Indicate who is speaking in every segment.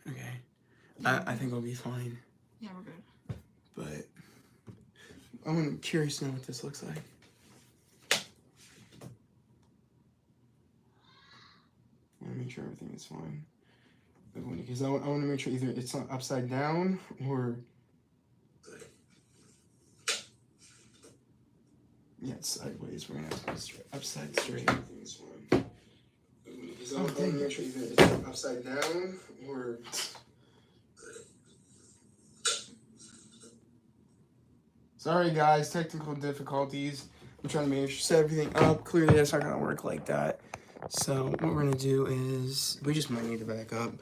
Speaker 1: Okay. I think I'll be fine.
Speaker 2: Yeah, we're good.
Speaker 1: But I'm curious to know what this looks like. I want to make sure everything is fine. Because I want to make sure either it's not upside down or... Yeah, it's sideways. We're going to have to go straight, upside straight. Everything's fine. Because I want to make sure either it's upside down or... Sorry guys, technical difficulties. I'm trying to make sure set everything up. Clearly that's not going to work like that. So what we're going to do is... We just might need to back up.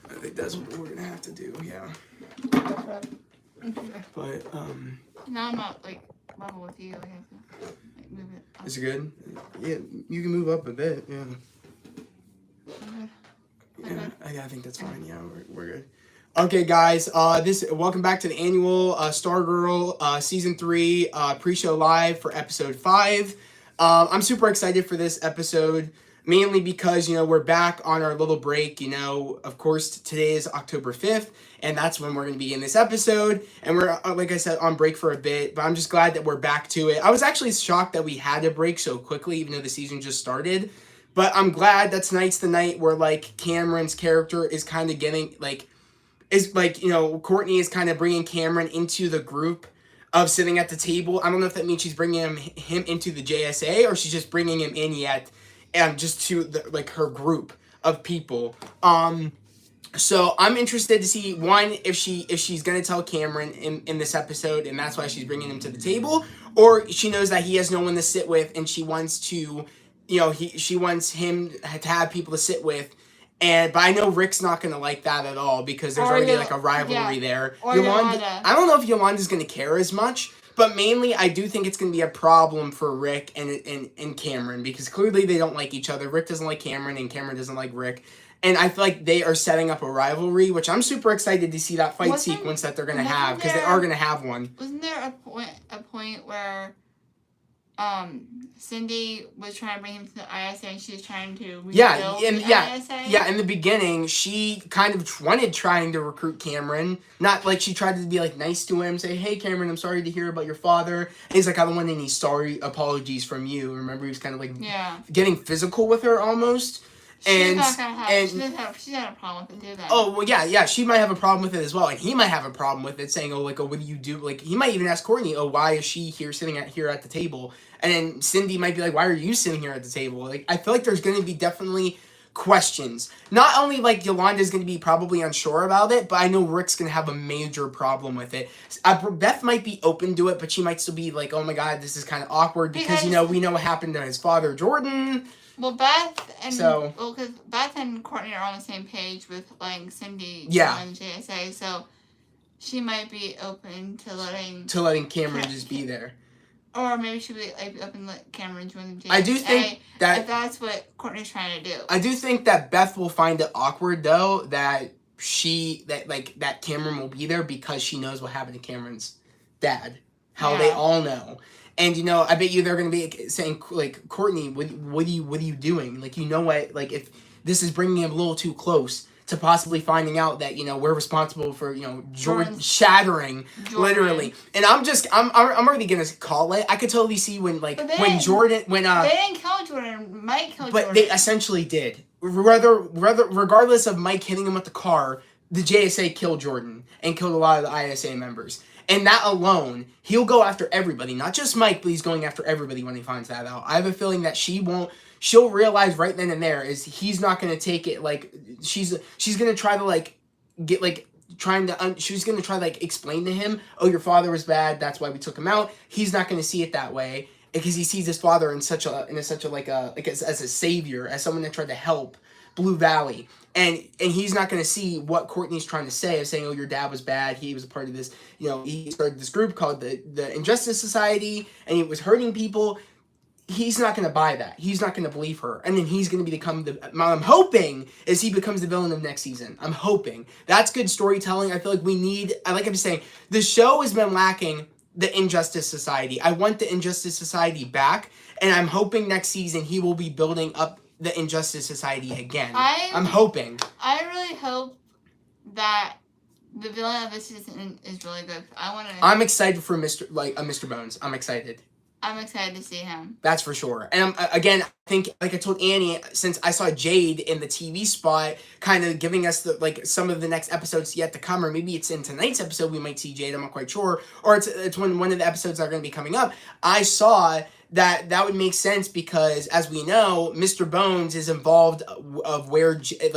Speaker 1: I think that's what we're going to have to do, yeah. But,
Speaker 2: Now I'm not, like, level with you. I have to, like, move it up.
Speaker 1: Is it good? Yeah, you can move up a bit, yeah.
Speaker 2: Okay.
Speaker 1: Yeah, I think that's fine. Yeah, we're good. Okay, guys. Welcome back to the annual Stargirl season 3 pre-show live for episode 5. I'm super excited for this episode, mainly because we're back on our little break. Of course, today is October 5th, and that's when we're going to be in this episode. And we're, like I said, on break for a bit. But I'm just glad that we're back to it. I was actually shocked that we had to break so quickly, even though the season just started. But I'm glad that tonight's the night where Cameron's character is kind of getting Courtney is kind of bringing Cameron into the group of sitting at the table. I don't know if that means she's bringing him into the JSA or she's just bringing him in yet, and just to her group of people. So I'm interested to see if she's gonna tell Cameron in this episode, and that's why she's bringing him to the table, or she knows that he has no one to sit with, and she wants to, she wants him to have people to sit with. But I know Rick's not going to like that at all because there's already a rivalry there.
Speaker 2: Or Yolanda.
Speaker 1: I don't know if Yolanda's going to care as much, but mainly I do think it's going to be a problem for Rick and Cameron because clearly they don't like each other. Rick doesn't like Cameron and Cameron doesn't like Rick. And I feel like they are setting up a rivalry, which I'm super excited to see that fight sequence that they're going to have because they are going to have one.
Speaker 2: Wasn't there a point where Cindy was trying to bring him to the ISA and she was trying to rebuild the ISA? Yeah, in the beginning, she kind of trying to recruit Cameron. Not like she tried to be nice to him, say, hey Cameron, I'm sorry to hear about your father. And he's like, I don't want any apologies from you. Remember, he was kind of getting physical with her almost. She's had a problem with it too, then.
Speaker 1: Oh, well, yeah, she might have a problem with it as well, and he might have a problem with it, saying, what do you do? He might even ask Courtney, why is she sitting here at the table? And then Cindy might be like, why are you sitting here at the table? I feel like there's going to be definitely questions. Not only, Yolanda's going to be probably unsure about it, but I know Rick's going to have a major problem with it. Beth might be open to it, but she might still be like, oh my god, this is kind of awkward, because we know what happened to his father, Jordan.
Speaker 2: Well, because Beth and Courtney are on the same page with Cindy and JSA, so she might be open to letting
Speaker 1: Cameron just be there.
Speaker 2: Or maybe she'll be open to let Cameron join the JSA.
Speaker 1: I do think that
Speaker 2: if that's what Courtney's trying to do.
Speaker 1: I do think that Beth will find it awkward though that that Cameron will be there because she knows what happened to Cameron's dad. How they all know. And, I bet you they're going to be saying, Courtney, what are you doing? What, if this is bringing him a little too close to possibly finding out that, we're responsible for, Jordan shattering, literally. And I'm already going to call it. I could totally see when
Speaker 2: they didn't kill Jordan. Mike killed Jordan.
Speaker 1: But they essentially did. Regardless of Mike hitting him with the car, the JSA killed Jordan and killed a lot of the ISA members. And that alone, he'll go after everybody. Not just Mike, but he's going after everybody when he finds that out. I have a feeling that she'll realize right then and there is he's not going to take it she's going to try to she's going to try to explain to him, oh, your father was bad, that's why we took him out. He's not going to see it that way because he sees his father as a savior, as someone that tried to help Blue Valley. And he's not going to see what Courtney's trying to say, of saying, oh, your dad was bad, he was a part of this, he started this group called the Injustice Society, and he was hurting people. He's not going to buy that. He's not going to believe her. And then he's going to become I'm hoping, is he becomes the villain of next season. I'm hoping. That's good storytelling. I feel like I'm saying, the show has been lacking the Injustice Society. I want the Injustice Society back, and I'm hoping next season he will be building up the Injustice Society again. I'm hoping.
Speaker 2: I really hope that the villain of this season is really good.
Speaker 1: I'm excited for Mr. Bones. I'm excited.
Speaker 2: I'm excited to see him.
Speaker 1: That's for sure. And again, I think, like I told Annie, since I saw Jade in the TV spot, kind of giving us some of the next episodes yet to come, or maybe it's in tonight's episode we might see Jade. I'm not quite sure, or it's when one of the episodes are going to be coming up. I saw that would make sense because, as we know, Mr. Bones is involved of where Jade's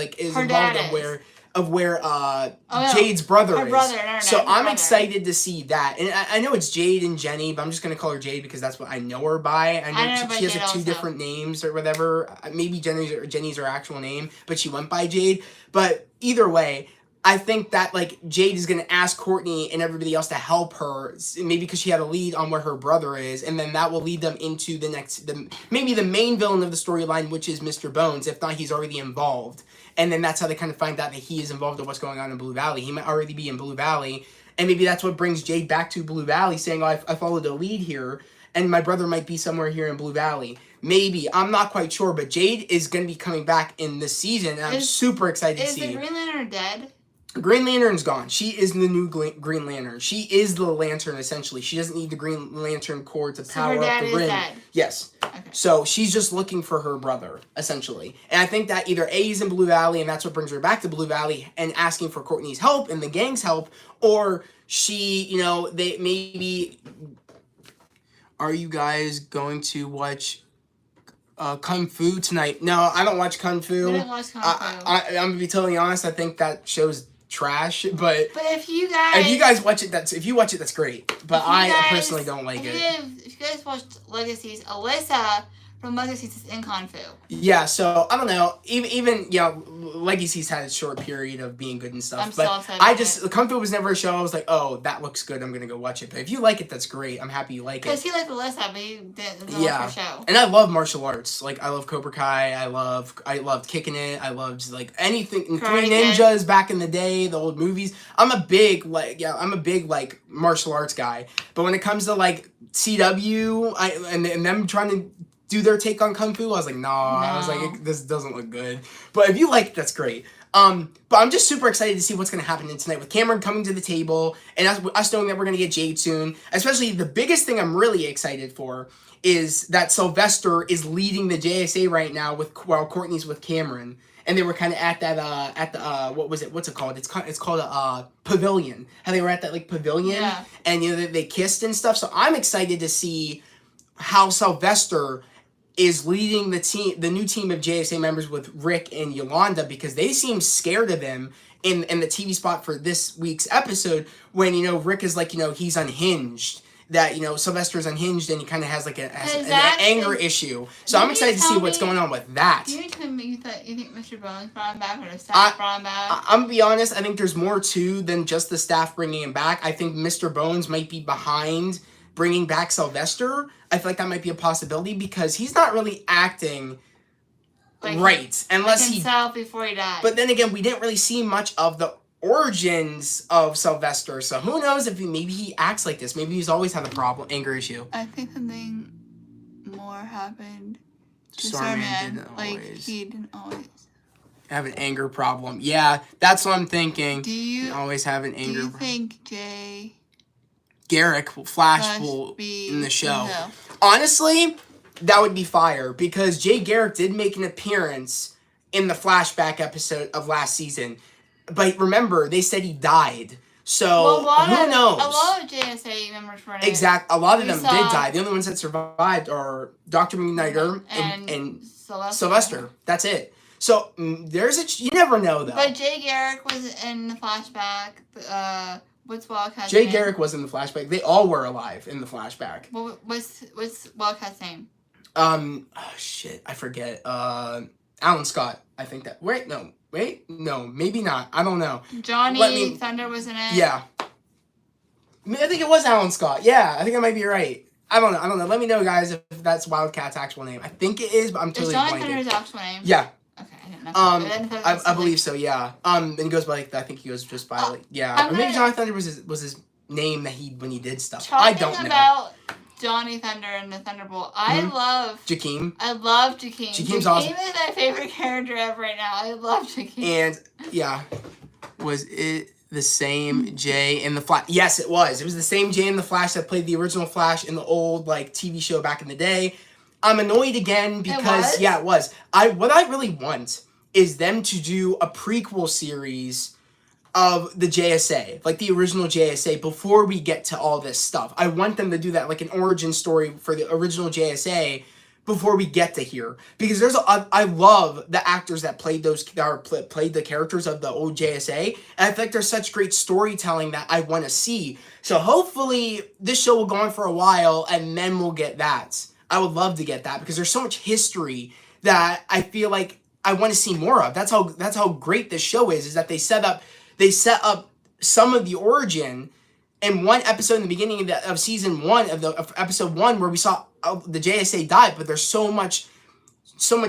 Speaker 1: brother is. So I'm excited to see that. And I know it's Jade and Jenny, but I'm just going to call her Jade because that's what I know her by. I know she has like two different names or whatever. Maybe Jenny's her actual name, but she went by Jade. But either way, I think that like Jade is going to ask Courtney and everybody else to help her, maybe because she had a lead on where her brother is, and then that will lead them into maybe the main villain of the storyline, which is Mr. Bones. If not, he's already involved. And then that's how they kind of find out that he is involved in what's going on in Blue Valley. He might already be in Blue Valley. And maybe that's what brings Jade back to Blue Valley, saying, oh, I followed a lead here, and my brother might be somewhere here in Blue Valley. Maybe. I'm not quite sure, but Jade is going to be coming back in this season, and I'm super excited to see.
Speaker 2: Is the Green Lantern dead?
Speaker 1: Green Lantern's gone. She is the new Green Lantern. She is the Lantern, essentially. She doesn't need the Green Lantern core to power up the ring.
Speaker 2: Dead.
Speaker 1: Yes. Okay. So she's just looking for her brother, essentially. And I think that either A is in Blue Valley, and that's what brings her back to Blue Valley, and asking for Courtney's help and the gang's help, or she, they maybe... Are you guys going to watch... Kung Fu tonight? No, I don't watch Kung Fu.
Speaker 2: I didn't watch Kung Fu.
Speaker 1: I'm gonna be totally honest. I think that show's trash. But
Speaker 2: if you guys
Speaker 1: watch it, that's great. But I personally don't like it.
Speaker 2: If you guys watched Legacies, Alyssa from Legacies is in Kung Fu.
Speaker 1: Yeah, so I don't know. Even Legacies had a short period of being good and stuff. Kung Fu was never a show I was like, oh, that looks good, I'm gonna go watch it. But if you like it, that's great. I'm happy you like it.
Speaker 2: Because he liked Alyssa, but he didn't like the show.
Speaker 1: And I love martial arts. Like I love Cobra Kai. I loved Kicking It. I loved like anything. Three Ninjas back in the day, the old movies. I'm a big martial arts guy. But when it comes to like CW, and them trying to do their take on Kung Fu, I was like, nah. I was like, this doesn't look good. But if you like it, that's great. But I'm just super excited to see what's going to happen tonight with Cameron coming to the table and us knowing that we're going to get Jade soon. Especially the biggest thing I'm really excited for is that Sylvester is leading the JSA right now while Courtney's with Cameron. And they were kind of at that what's it called? It's called a pavilion. How they were at that like pavilion, and they kissed and stuff. So I'm excited to see how Sylvester is leading the new team of JSA members with Rick and Yolanda, because they seem scared of him in the TV spot for this week's episode when, Rick is like, he's unhinged. That, Sylvester's unhinged and he kind of has like an anger issue. So I'm excited to see what's going on with that.
Speaker 2: Do you tell me you think Mr. Bones brought him back or the staff brought him back?
Speaker 1: I'm going to be honest, I think there's more to than just the staff bringing him back. I think Mr. Bones might be behind bringing back Sylvester. I feel like that might be a possibility because he's not really acting right unless
Speaker 2: himself before he died.
Speaker 1: But then again, we didn't really see much of the origins of Sylvester, so who knows if maybe he acts like this. Maybe he's always had a anger issue.
Speaker 2: I think something more happened to
Speaker 1: Starman.
Speaker 2: He didn't always
Speaker 1: have an anger problem. Yeah, that's what I'm thinking. He always have an anger.
Speaker 2: Do you think Jay
Speaker 1: Garrick Flash will be in the show? Honestly, that would be fire because Jay Garrick did make an appearance in the flashback episode of last season. But remember, they said he died. So, who knows?
Speaker 2: A lot of JSA members were in it.
Speaker 1: Exactly. A lot of them did die. The only ones that survived are Dr. McNider and Sylvester. That's it. So, you never know, though.
Speaker 2: But Jay Garrick was in the flashback. What's Wildcat's
Speaker 1: name?
Speaker 2: Jay
Speaker 1: Garrick was in the flashback. They all were alive in the flashback.
Speaker 2: What's Wildcat's name?
Speaker 1: Oh, shit. I forget. Alan Scott. I think that. Wait, no, maybe not. I don't know.
Speaker 2: Johnny Thunder was in it.
Speaker 1: Yeah. I think it was Alan Scott. Yeah, I think I might be right. I don't know. Let me know, guys, if that's Wildcat's actual name. I think it is, but I'm totally blanking.
Speaker 2: Is Johnny Thunder's actual name?
Speaker 1: Yeah.
Speaker 2: Okay, I didn't know.
Speaker 1: I believe so. Yeah. And he goes by I think he goes just by or maybe Johnny Thunder was his name that when he did stuff. I don't know.
Speaker 2: About Johnny Thunder and the Thunderbolt. I love
Speaker 1: Jakeem.
Speaker 2: I love Jakeem.
Speaker 1: Jakeem's awesome.
Speaker 2: Jakeem is my favorite character ever right now. I love Jakeem.
Speaker 1: And yeah. Was it the same Jay in the Flash? Yes, it was. It was the same Jay in the Flash that played the original Flash in the old like TV show back in the day. I'm annoyed again because it was. What I really want is them to do a prequel series of the JSA, like the original JSA, before we get to all this stuff. I want them to do that, like an origin story for the original JSA before we get to here, because I love the actors that played played the characters of the old JSA, and I think there's such great storytelling that I want to see. So hopefully this show will go on for a while, and then we'll get that. I would love to get that because there's so much history that I feel like I want to see more of. That's how great this show is that they set up some of the origin in one episode in the beginning of season 1 of episode 1 where we saw the JSA die, but there's so much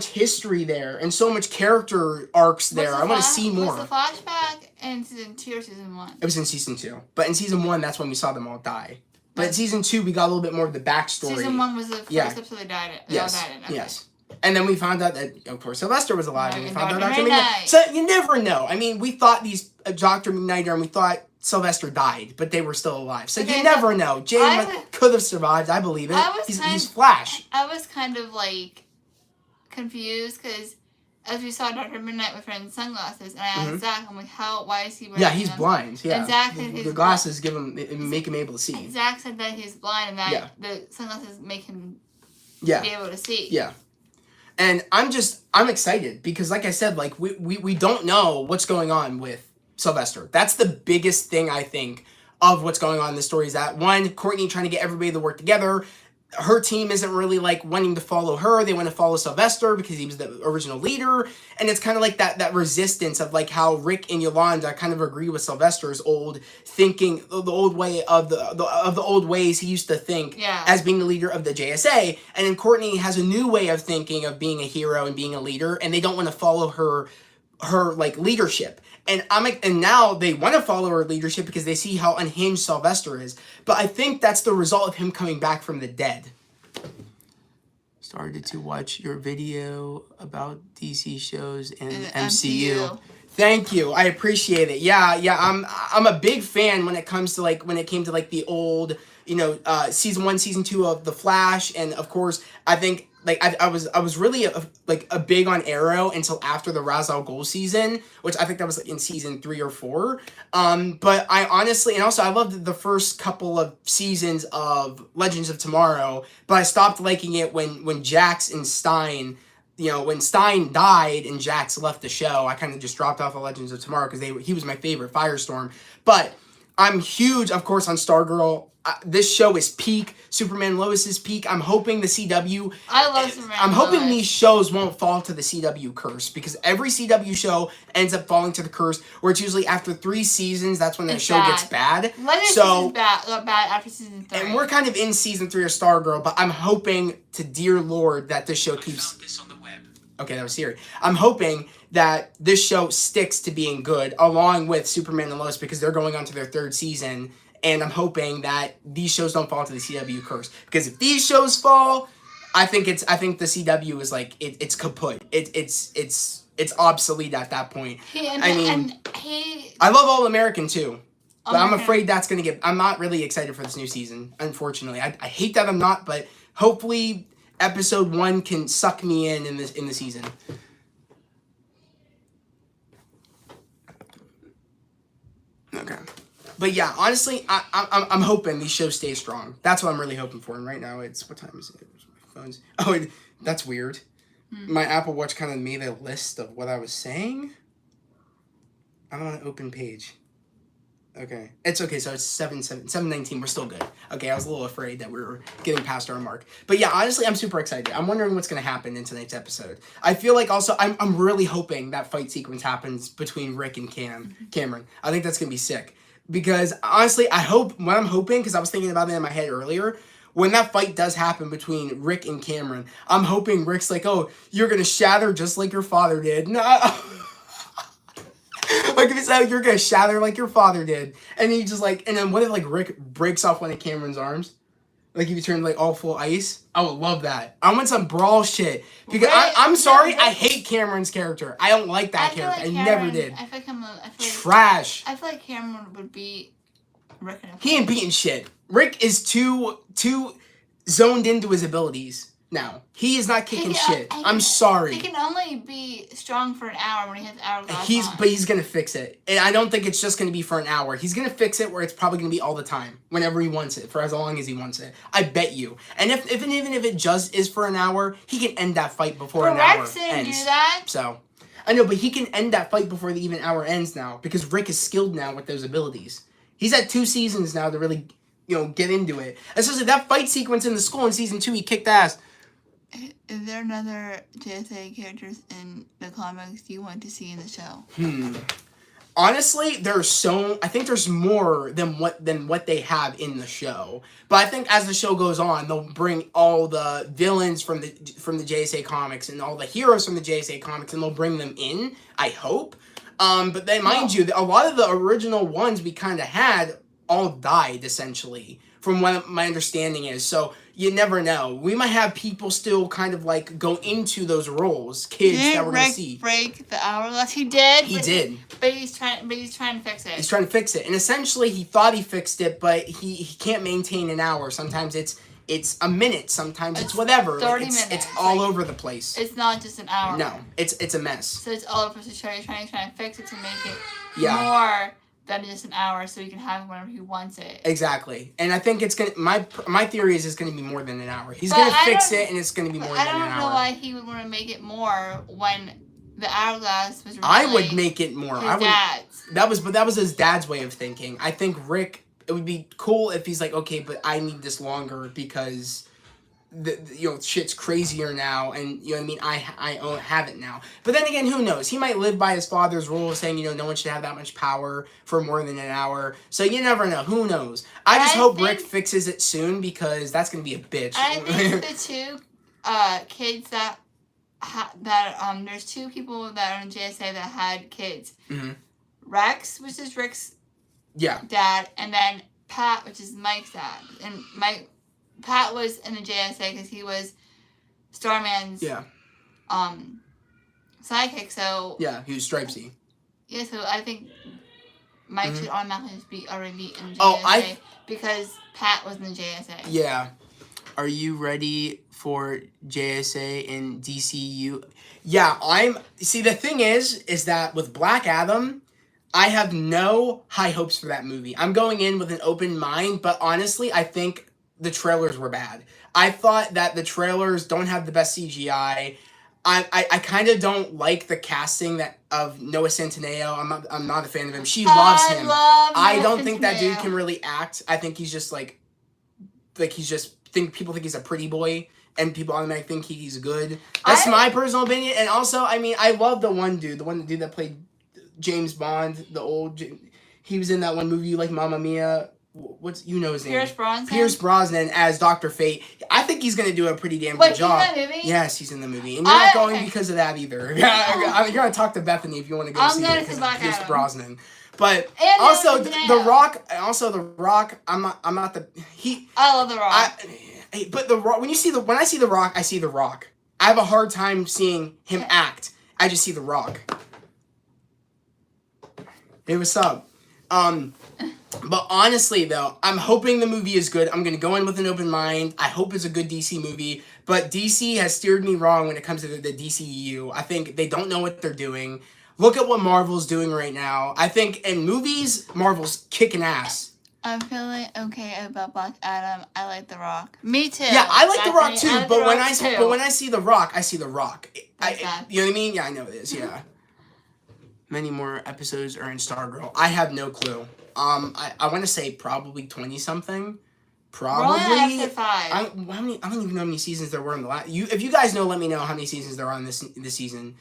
Speaker 1: history there and so much character arcs there. I want to see more.
Speaker 2: Was the flashback in season 2 or season 1?
Speaker 1: It was in season 2, but in season 1 that's when we saw them all die. But in season 2 we got a little bit more of the backstory.
Speaker 2: Season 1 was the first episode they died.
Speaker 1: Yes.
Speaker 2: Okay.
Speaker 1: Yes. And then we found out that, of course, Sylvester was alive, and we found out Dr. McKnight. So you never know. I mean, we thought Dr. McKnight and we thought Sylvester died, but they were still alive. So you never know. Jay could have survived. I believe it. He's Flash.
Speaker 2: I was kind of like confused because as we saw Dr. Midnight with friend's sunglasses, and I asked Zach, I'm like, why is he wearing
Speaker 1: he's blind. Yeah.
Speaker 2: And Zach
Speaker 1: the glasses make him able to see.
Speaker 2: And Zach said that he's blind and that the sunglasses make him be able to see.
Speaker 1: Yeah. And I'm excited because, like I said, like we don't know what's going on with Sylvester. That's the biggest thing, I think, of what's going on in the story is that, one, Courtney trying to get everybody to work together. Her team isn't really like wanting to follow her. They want to follow Sylvester because he was the original leader. And it's kind of like that resistance of like how Rick and Yolanda kind of agree with Sylvester's old thinking, the old way of the old ways he used to think as being the leader of the JSA. And then Courtney has a new way of thinking of being a hero and being a leader, and they don't want to follow her like leadership. And now they want to follow her leadership because they see how unhinged Sylvester is. But I think that's the result of him coming back from the dead. Started to watch your video about DC shows and MCU. Thank you. I appreciate it. Yeah. I'm a big fan when it came to the old, season 1, season 2 of The Flash, and of course, I think I was really a big on Arrow until after the Ra's al Ghul season, which I think that was in season 3 or 4. But I honestly, and also I loved the first couple of seasons of Legends of Tomorrow, but I stopped liking it when Jax and Stein, when Stein died and Jax left the show. I kind of just dropped off of Legends of Tomorrow because he was my favorite, Firestorm. But I'm huge, of course, on Stargirl. This show is peak. Superman Lois is peak. I'm hoping the CW...
Speaker 2: I love Superman
Speaker 1: I'm hoping these shows won't fall to the CW curse, because every CW show ends up falling to the curse, where it's usually after 3 seasons, that's when the show gets bad.
Speaker 2: Season's bad after season 3.
Speaker 1: And we're kind of in season 3 of Stargirl, but I'm hoping to dear Lord that this show keeps... this on the web. Okay, that was Siri. I'm hoping that this show sticks to being good, along with Superman and Lois, because they're going on to their 3rd season. And I'm hoping that these shows don't fall to the CW curse, because if these shows fall, I think the CW is like it's kaput. It's obsolete at that point. I love All American too, but I'm afraid that's gonna get. I'm not really excited for this new season, unfortunately. I hate that I'm not, but hopefully episode 1 can suck me in the season. Okay. But yeah, honestly, I'm hoping these shows stay strong. That's what I'm really hoping for. And right now, what time is it? My phone's... Oh, that's weird. My Apple Watch kind of made a list of what I was saying. I'm on an open page. Okay. It's okay, so it's 7:19. We're still good. Okay, I was a little afraid that we were getting past our mark. But yeah, honestly, I'm super excited. I'm wondering what's going to happen in tonight's episode. I feel like also, I'm really hoping that fight sequence happens between Rick and Cameron. I think that's going to be sick. Because honestly, I'm hoping, because I was thinking about it in my head earlier, when that fight does happen between Rick and Cameron, I'm hoping Rick's like, oh, you're going to shatter just like your father did. No. Like, if it's like, you're going to shatter like your father did. And he just like, and then what if like Rick breaks off one of Cameron's arms? Like if you turn like all full ice, I would love that. I want some brawl shit because I'm sorry, I hate Cameron's character. I don't like that character.
Speaker 2: Like
Speaker 1: I never did.
Speaker 2: I feel like
Speaker 1: trash.
Speaker 2: I feel like Cameron would beat Rick in a fight.
Speaker 1: He ain't beating shit. Rick is too zoned into his abilities. Now he is not kicking shit. I'm sorry.
Speaker 2: He can only be strong for an hour when he has hourglass on.
Speaker 1: But he's gonna fix it, and I don't think it's just gonna be for an hour. He's gonna fix it where it's probably gonna be all the time, whenever he wants it, for as long as he wants it. I bet you. And even if it just is for an hour, he can end that fight before an hour ends.
Speaker 2: Do that.
Speaker 1: So I know, but he can end that fight before the even hour ends now because Rick is skilled now with those abilities. He's had 2 seasons now to really, get into it. Especially that fight sequence in the school in season 2, he kicked ass.
Speaker 2: Is there another JSA characters in the comics you want to see in the show?
Speaker 1: Honestly, I think there's more than what they have in the show. But I think as the show goes on, they'll bring all the villains from the JSA comics and all the heroes from the JSA comics, and they'll bring them in, I hope. But then, mind you, a lot of the original ones we kind of had all died, essentially, from what my understanding is. So you never know. We might have people still kind of like go into those roles, kids that we're going to see.
Speaker 2: Break the hourglass? He did.
Speaker 1: He did.
Speaker 2: But he's trying to fix it.
Speaker 1: He's trying to fix it. And essentially, he thought he fixed it, but he can't maintain an hour. Sometimes it's a minute. Sometimes it's whatever.
Speaker 2: 30 minutes.
Speaker 1: It's all over the place.
Speaker 2: It's not just an hour.
Speaker 1: No, it's a mess.
Speaker 2: So it's all over the show. You're trying to fix it to make it more than just an hour, so you can have it whenever he wants it.
Speaker 1: Exactly. And I think it's gonna. My theory is it's gonna be more than an hour. He's gonna fix it, and it's gonna be more than an hour.
Speaker 2: I don't know why he would want to make it more when the hourglass was. Really
Speaker 1: I would make it more.
Speaker 2: His dad's.
Speaker 1: That was his dad's way of thinking. I think Rick. It would be cool if he's like, okay, but I need this longer because shit's crazier now, and you know what I mean. I have it now. But then again, who knows? He might live by his father's rule, saying no one should have that much power for more than an hour. So you never know. Who knows? I just hope Rick fixes it soon because that's gonna be a bitch.
Speaker 2: I think the 2 kids that there's 2 people that are in JSA that had kids. Mm-hmm. Rex, which is Rick's dad, and then Pat, which is Mike's dad, and Pat was in the JSA because he was Starman's sidekick. So
Speaker 1: he was Stripesy.
Speaker 2: Yeah, so I think Mike should automatically already be in the JSA because Pat was in the JSA.
Speaker 1: Yeah. Are you ready for JSA in DCU? Yeah, see, the thing is that with Black Adam, I have no high hopes for that movie. I'm going in with an open mind, but honestly, I think the trailers were bad. I thought that the trailers don't have the best CGI. I kind of don't like the casting of Noah Centineo. I'm not a fan of him. She loves him. I don't think that dude can really act. I think he's just people think he's a pretty boy, and people automatically think he's good. That's my personal opinion. And also, I mean, I love the one dude that played James Bond, he was in that one movie like Mamma Mia. His name? Pierce Brosnan as Dr. Fate. I think he's gonna do a pretty damn good job.
Speaker 2: He's in the movie?
Speaker 1: Yes, he's in the movie, and you're not going because of that either. You're gonna talk to Bethany if you want to go see it because of Pierce Brosnan. But also the Rock. I'm not the he.
Speaker 2: I love the Rock.
Speaker 1: But the Rock. When I see the Rock, I see the Rock. I have a hard time seeing him act. I just see the Rock. Hey, what's up? But honestly, though, I'm hoping the movie is good. I'm going to go in with an open mind. I hope it's a good DC movie. But DC has steered me wrong when it comes to the DCEU. I think they don't know what they're doing. Look at what Marvel's doing right now. I think in movies, Marvel's kicking ass.
Speaker 2: I'm feeling okay about Black Adam. I like The Rock. Me too.
Speaker 1: Yeah, I like The Rock too. But when I see The Rock, I see The Rock. You know what I mean? Yeah, I know it is. Yeah. Many more episodes are in Stargirl. I have no clue. I want to say probably 20-something. Probably.
Speaker 2: We're on episode 5.
Speaker 1: I don't even know how many seasons there were in the last. If you guys know, let me know how many seasons there are in this season.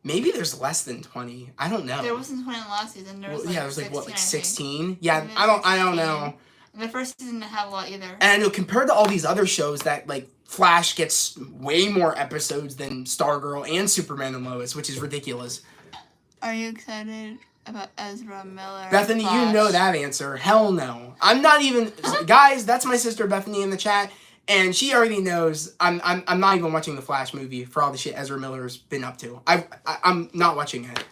Speaker 1: Maybe there's less than 20. I don't know.
Speaker 2: There wasn't 20 in the last season. There was
Speaker 1: there was like 16. Yeah, I don't know.
Speaker 2: And the first season didn't have a lot either.
Speaker 1: And I know compared to all these other shows that like Flash gets way more episodes than Stargirl and Superman and Lois, which is ridiculous.
Speaker 2: Are you excited about Ezra Miller?
Speaker 1: Bethany,
Speaker 2: Flash?
Speaker 1: you know that answer. Hell no. I'm not even... Guys, that's my sister Bethany in the chat. And she already knows I'm not even watching the Flash movie for all the shit Ezra Miller's been up to. I'm not watching it.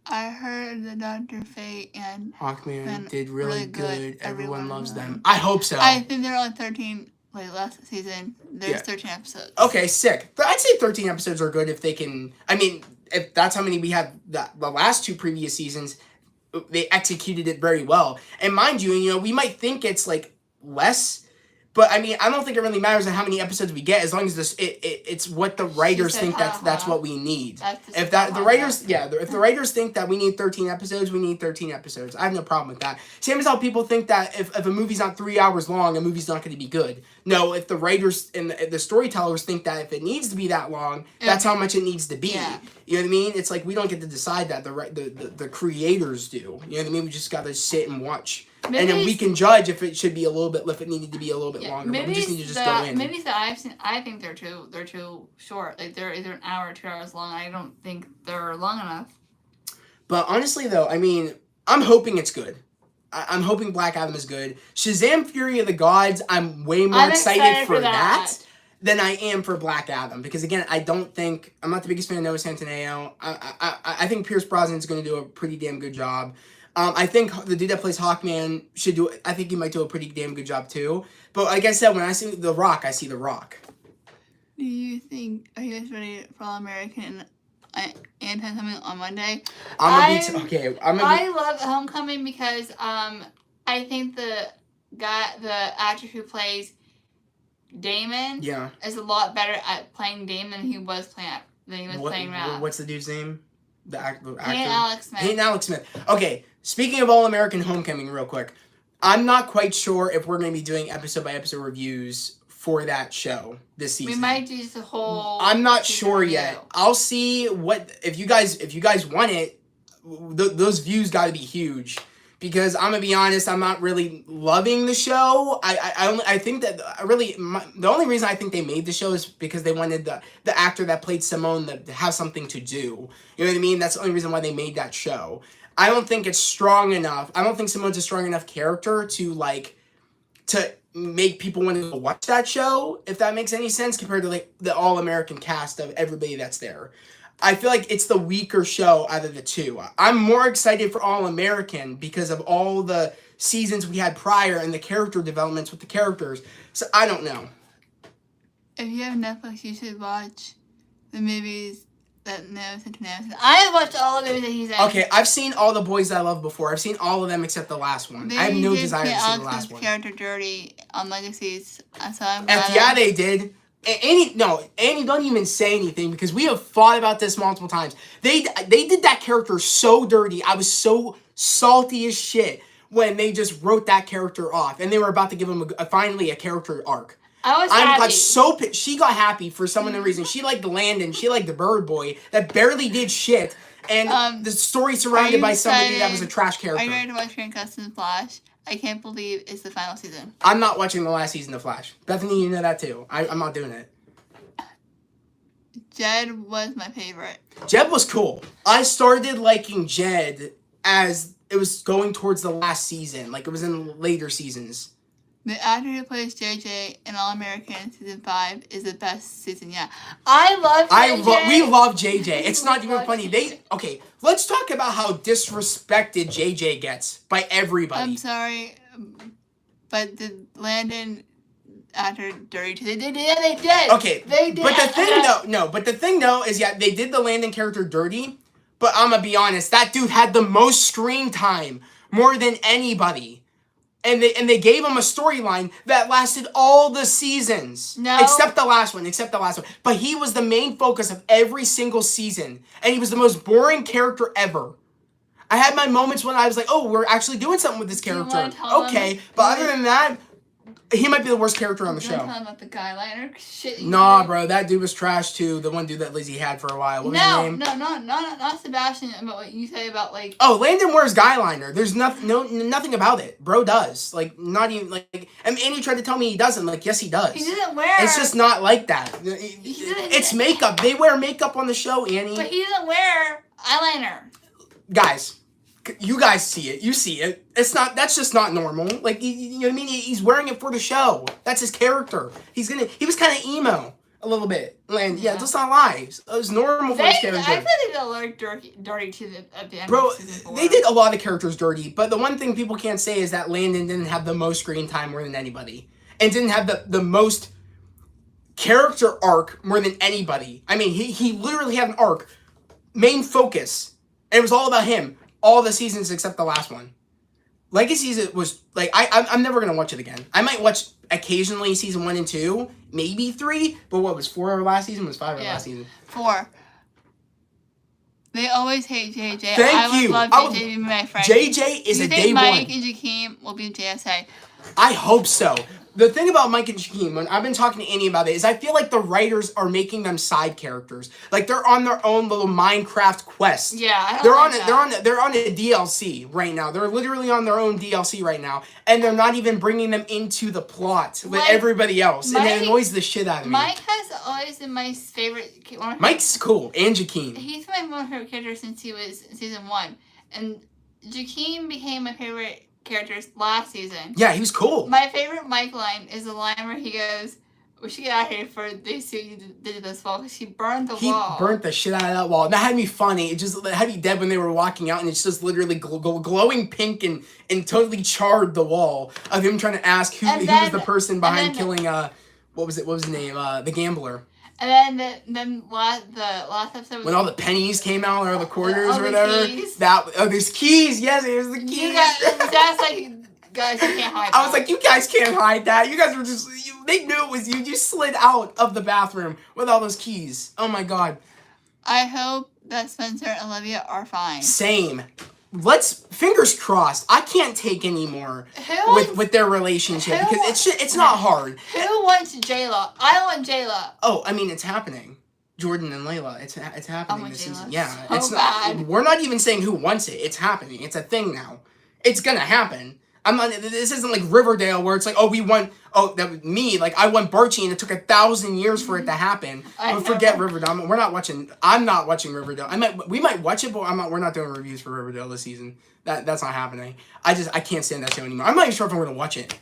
Speaker 2: I heard that Dr. Fate and
Speaker 1: Hawkman did really good. Everyone loves them. I hope so.
Speaker 2: I think they're on 13, like last season. There's 13 episodes.
Speaker 1: Okay, sick. But I'd say 13 episodes are good if they can... I mean, if that's how many we had the last 2 previous seasons, they executed it very well. And mind you, we might think it's like less... But I mean, I don't think it really matters how many episodes we get, as long as it's what the writers think that's what we need. If the writers think that we need 13 episodes, we need 13 episodes. I have no problem with that. Same as how people think that if a movie's not 3 hours long, a movie's not going to be good. No, if the writers and the storytellers think that if it needs to be that long, that's how much it needs to be. Yeah. You know what I mean? It's like we don't get to decide that. The creators do. You know what I mean? We just got to sit and watch. Maybe and then we can judge if it should be if it needed to be a little bit longer.
Speaker 2: Maybe
Speaker 1: but we just need to just go in.
Speaker 2: Maybe that I think they're too short. Like they're either an hour or 2 hours long. I don't think they're long enough.
Speaker 1: But honestly, though, I mean, I'm hoping it's good. I'm hoping Black Adam is good. Shazam! Fury of the Gods, I'm way more excited for that than I am for Black Adam. Because again, I'm not the biggest fan of Noah Centineo. I think Pierce Brosnan's going to do a pretty damn good job. I think the dude that plays Hawkman I think he might do a pretty damn good job too. But like I said, when I see The Rock, I see The Rock. Are you guys ready for All American and Homecoming on Monday? I
Speaker 2: love Homecoming because I think the actor who plays Damon is a lot better at playing Damon than he was playing Ralph.
Speaker 1: What's the dude's name? The actor?
Speaker 2: Hayden Alex Smith.
Speaker 1: Hayden Alex Smith. Okay, speaking of All American Homecoming real quick, I'm not quite sure if we're going to be doing episode-by-episode reviews for that show this season.
Speaker 2: We might do just a whole...
Speaker 1: I'm not sure yet. I'll see if you guys want it, those views got to be huge. Because I'm going to be honest, I'm not really loving the show. I think that the only reason I think they made the show is because they wanted the actor that played Simone to have something to do. You know what I mean? That's the only reason why they made that show. I don't think it's strong enough. I don't think Simone's a strong enough character to make people want to watch that show, if that makes any sense, compared to the all-American cast of everybody that's there. I feel like it's the weaker show out of the two. I'm more excited for All American because of all the seasons we had prior and the character developments with the characters. So I don't know.
Speaker 2: If you have Netflix, you should watch the movies that Noah Centineo. I have watched all the movies that he's in.
Speaker 1: Okay, I've seen all the boys I love before. I've seen all of them except the last one. I have no desire to see the last one.
Speaker 2: Character dirty on Legacies. So
Speaker 1: they did. Annie, don't even say anything because we have fought about this multiple times. They did that character so dirty. I was so salty as shit when they just wrote that character off and they were about to give him finally a character arc.
Speaker 2: I got
Speaker 1: so pissed. She got happy for some unknown reason. She liked Landon. She liked the Bird Boy that barely did shit. And the story surrounded by somebody that was a trash character.
Speaker 2: Are you ready to watch Grant Gustin's Flash? I can't believe it's the final season.
Speaker 1: I'm not watching the last season of Flash. Bethany, you know that too. I'm not doing it.
Speaker 2: Jed was my favorite.
Speaker 1: Jed was cool. I started liking Jed as it was going towards the last season. Like it was in later seasons.
Speaker 2: The actor who plays JJ in All American Season 5 is the best season yet. I love JJ.
Speaker 1: We love JJ. It's not even funny. Let's talk about how disrespected JJ gets by everybody.
Speaker 2: I'm sorry, but did Landon actor dirty too? They did.
Speaker 1: Okay.
Speaker 2: They did.
Speaker 1: But the thing though is they did the Landon character dirty, but I'm gonna be honest, that dude had the most screen time, more than anybody. And they gave him a storyline that lasted all the seasons.
Speaker 2: No.
Speaker 1: Except the last one. But he was the main focus of every single season. And he was the most boring character ever. I had my moments when I was like, oh, we're actually doing something with this character. Okay. But other than that, he might be the worst character on the show.
Speaker 2: Talking about the guy liner shit.
Speaker 1: Nah, bro, that dude was trash too. The one dude that Lizzie had for a while. What was his name?
Speaker 2: No, not Sebastian. About what you say about like.
Speaker 1: Oh, Landon wears guy liner. There's nothing about it. Bro does not even like. And Annie tried to tell me he doesn't. Like, yes, he does.
Speaker 2: He doesn't wear.
Speaker 1: It's just not like that. It's makeup. They wear makeup on the show, Annie.
Speaker 2: But he doesn't wear eyeliner.
Speaker 1: Guys, you guys see it. You see it. It's not. That's just not normal. Like you know what I mean. He's wearing it for the show. That's his character. He was kind of emo a little bit. And yeah, let's not lie. It was normal for his character.
Speaker 2: I feel they did a lot dirty to at the end
Speaker 1: Bro,
Speaker 2: of season 4.
Speaker 1: They did a lot of characters dirty. But the one thing people can't say is that Landon didn't have the most screen time more than anybody, and didn't have the most character arc more than anybody. I mean, he literally had an arc, main focus, and it was all about him. All the seasons except the last one. Legacies, it was like I'm never gonna watch it again. I might watch occasionally season 1 and 2, maybe 3. But what was 4 of last season? Was 5 of last season?
Speaker 2: 4. They always hate JJ.
Speaker 1: Thank you.
Speaker 2: Love JJ to be my friend.
Speaker 1: JJ is a day one.
Speaker 2: Do you think Mike and Jakeem will be JSA?
Speaker 1: I hope so. The thing about Mike and Jakeem, when I've been talking to Annie about it, is I feel like the writers are making them side characters. Like they're on their own little Minecraft quest.
Speaker 2: Yeah,
Speaker 1: they're on a DLC right now. They're literally on their own DLC right now, and they're not even bringing them into the plot with everybody else, and it annoys the shit out of me.
Speaker 2: Mike has always been my favorite.
Speaker 1: Mike's cool, and Jakeem.
Speaker 2: He's my most favorite character since he was in season 1, and Jakeem became my favorite characters last season.
Speaker 1: Yeah, he was cool.
Speaker 2: My favorite Mike line is the line where he goes, "We should get out of here for they see you did this wall," because he burned the wall.
Speaker 1: He burnt the shit out of that wall. That had me funny. It just had me dead when they were walking out, and it's just literally glowing pink and totally charred the wall of him trying to ask who was the person behind killing what was his name, the gambler.
Speaker 2: And then the last episode was
Speaker 1: when all the pennies came out or the quarters or whatever.
Speaker 2: Keys.
Speaker 1: There's keys. Yes, there's the keys.
Speaker 2: That's like, guys, you can't hide that.
Speaker 1: I was like, you guys can't hide that. You guys were just, they knew it was you. You slid out of the bathroom with all those keys. Oh my god.
Speaker 2: I hope that Spencer and Olivia are fine.
Speaker 1: Same. Fingers crossed. I can't take any more with their relationship because it's not hard.
Speaker 2: Who wants Jayla? I want Jayla.
Speaker 1: Oh, I mean, it's happening. Jordan and Layla. It's happening this season. Yeah,
Speaker 2: so
Speaker 1: it's
Speaker 2: bad.
Speaker 1: We're not even saying who wants it. It's happening. It's a thing now. It's gonna happen. This isn't like Riverdale where it's like, oh, we want. Oh, that was me. Like I want Barchi, and it took 1,000 years for it to happen. But forget Riverdale. We're not watching. I'm not watching Riverdale. We might watch it, but we're not doing reviews for Riverdale this season. That's not happening. I can't stand that show anymore. I'm not even sure if I'm gonna watch it.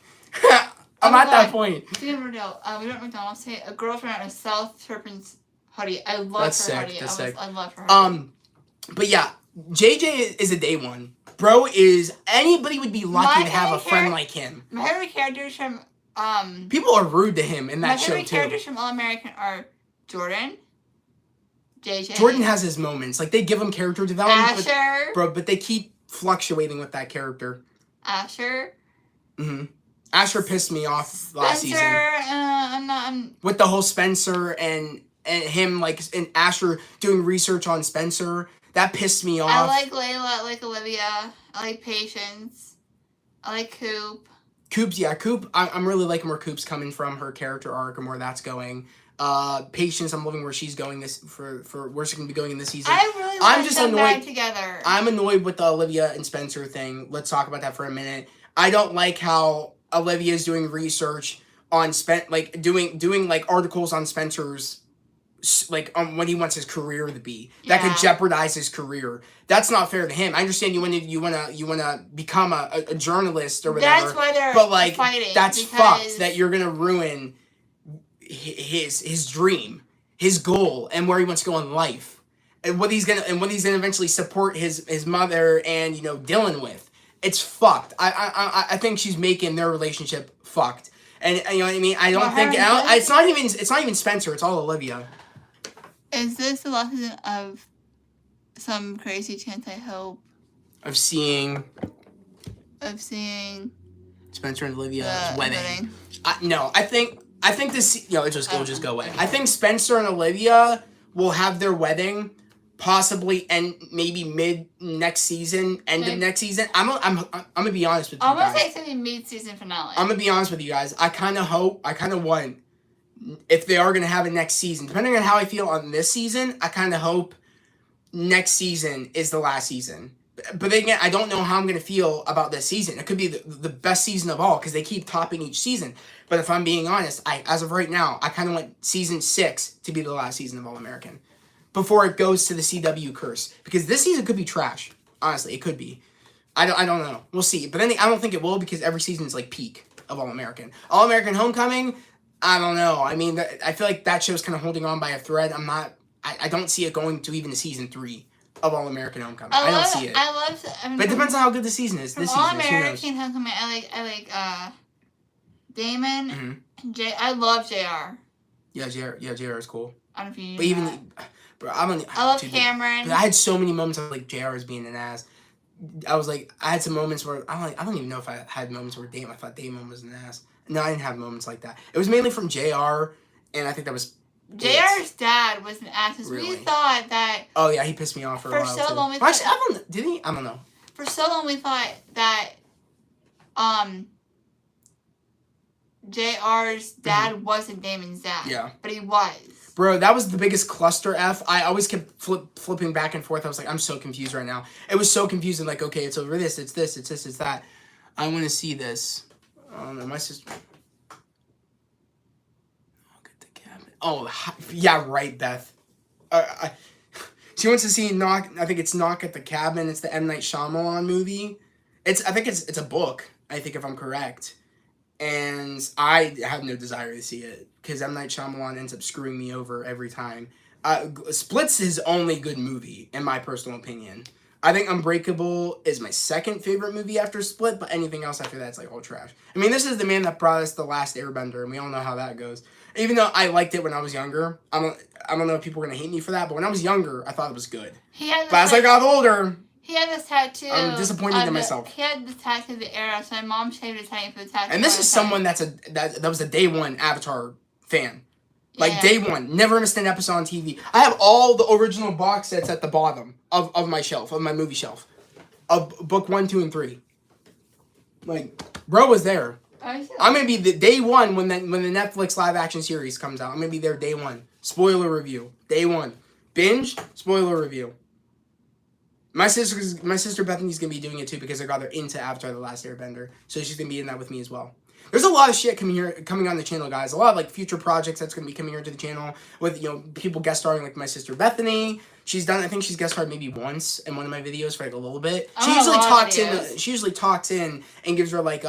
Speaker 1: I'm at that point.
Speaker 2: Speaking of Riverdale, we went to McDonald's today. A girlfriend at a South Serpent's hoodie. I love her hoodie. I love her hoodie.
Speaker 1: But yeah, JJ is a day one. Bro anybody would be lucky to have a friend like him.
Speaker 2: My favorite characters from
Speaker 1: people are rude to him in that show too.
Speaker 2: My favorite characters from All American are Jordan, JJ.
Speaker 1: Jordan has his moments. Like they give him character development.
Speaker 2: Asher.
Speaker 1: But they keep fluctuating with that character.
Speaker 2: Asher.
Speaker 1: Mm-hmm. Asher pissed me off last season. With the whole Spencer and him and Asher doing research on Spencer. That pissed me off.
Speaker 2: I like Layla. I like Olivia. I like Patience. I like Coop.
Speaker 1: Coop. I'm really liking where Coop's coming from, her character arc and where that's going. Patience, I'm loving where she's going for where she's going to be going in this season.
Speaker 2: I'm just annoyed together.
Speaker 1: I'm annoyed with the Olivia and Spencer thing. Let's talk about that for a minute. I don't like how Olivia's doing research on doing articles on Spencer's on what he wants his career to be. That could jeopardize his career. That's not fair to him. I understand you want to become a journalist or whatever.
Speaker 2: That's why they're fighting.
Speaker 1: That's fucked that you're gonna ruin his dream, his goal, and where he wants to go in life, and what he's gonna eventually support his mother and Dylan with. It's fucked. I think she's making their relationship fucked. And you know what I mean? I don't think it's not even Spencer. It's all Olivia.
Speaker 2: Is this the last season of some crazy chance? I hope
Speaker 1: of seeing
Speaker 2: Spencer
Speaker 1: and Olivia's wedding. No, I think this. It'll just go away. I think Spencer and Olivia will have their wedding possibly maybe mid next season, end of next season. I'm gonna be honest with you guys.
Speaker 2: I'm gonna say it's gonna be mid-season finale.
Speaker 1: I'm gonna be honest with you guys. I kind of want. If they are going to have it next season, depending on how I feel on this season, I kind of hope next season is the last season. But again, I don't know how I'm going to feel about this season. It could be the best season of all because they keep topping each season. But if I'm being honest, as of right now, I kind of want season 6 to be the last season of All American. before it goes to the CW curse. Because this season could be trash. Honestly, it could be. I don't know. We'll see. But then I don't think it will because every season is like peak of All-American. All-American Homecoming, I don't know. I mean, I feel like that show's kind of holding on by a thread. I don't see it going to even season 3 of All-American Homecoming. I don't see it. But it depends on how good the season is. This season,
Speaker 2: All-American Homecoming, I like Damon. I love JR.
Speaker 1: Yeah, JR is cool.
Speaker 2: I don't know if you knew
Speaker 1: but even,
Speaker 2: that.
Speaker 1: Bro,
Speaker 2: I love Cameron.
Speaker 1: But I had so many moments of like JR as being an ass. I was like, I had some moments where I don't even know if I had moments where I thought Damon was an ass. No, I didn't have moments like that. It was mainly from JR, and I think that was
Speaker 2: JR's dad was an ass. Really? We thought that.
Speaker 1: Oh yeah, he pissed me off for a while.
Speaker 2: So long,
Speaker 1: did he? I don't know.
Speaker 2: For so long, we thought that JR's dad wasn't Damon's dad.
Speaker 1: Yeah,
Speaker 2: but he was.
Speaker 1: Bro, that was the biggest cluster F. I always kept flipping back and forth. I was like, I'm so confused right now. It was so confusing. Like, okay, it's over this, it's this, it's this, it's that. I want to see this. Oh, no, my sister. Look at the cabinet. Oh, yeah, right, Beth. She wants to see Knock. I think it's Knock at the Cabin. It's the M. Night Shyamalan movie. I think it's a book, I think, if I'm correct. And I have no desire to see it because M. Night Shyamalan ends up screwing me over every time. Split's his only good movie, in my personal opinion. I think Unbreakable is my second favorite movie after Split, but anything else after that's like all trash. I mean, this is the man that brought us The Last Airbender, and we all know how that goes. Even though I liked it when I was younger, I don't know if people are gonna hate me for that, but when I was younger, I thought it was good. But as I got older,
Speaker 2: he had this tattoo.
Speaker 1: I'm disappointed in myself.
Speaker 2: He had this tattoo of the arrow, so my mom shaved his head for the tattoo.
Speaker 1: And this is someone that was a day one Avatar fan. Like, day one. Never missed an episode on TV. I have all the original box sets at the bottom of my shelf, of my movie shelf. Of book 1, 2, and 3. Like, bro was there. I'm going to be the day one when the Netflix live action series comes out. I'm going to be there day one. Spoiler review. Day one. Binge. Spoiler review. My sister Bethany's going to be doing it too because I got her into Avatar The Last Airbender. So she's going to be in that with me as well. There's a lot of shit coming on the channel, guys. A lot of like future projects that's going to be coming here to the channel with, you know, people guest starring, like my sister Bethany. I think she's guest starred maybe once in one of my videos for like a little bit. She usually talks in and gives her like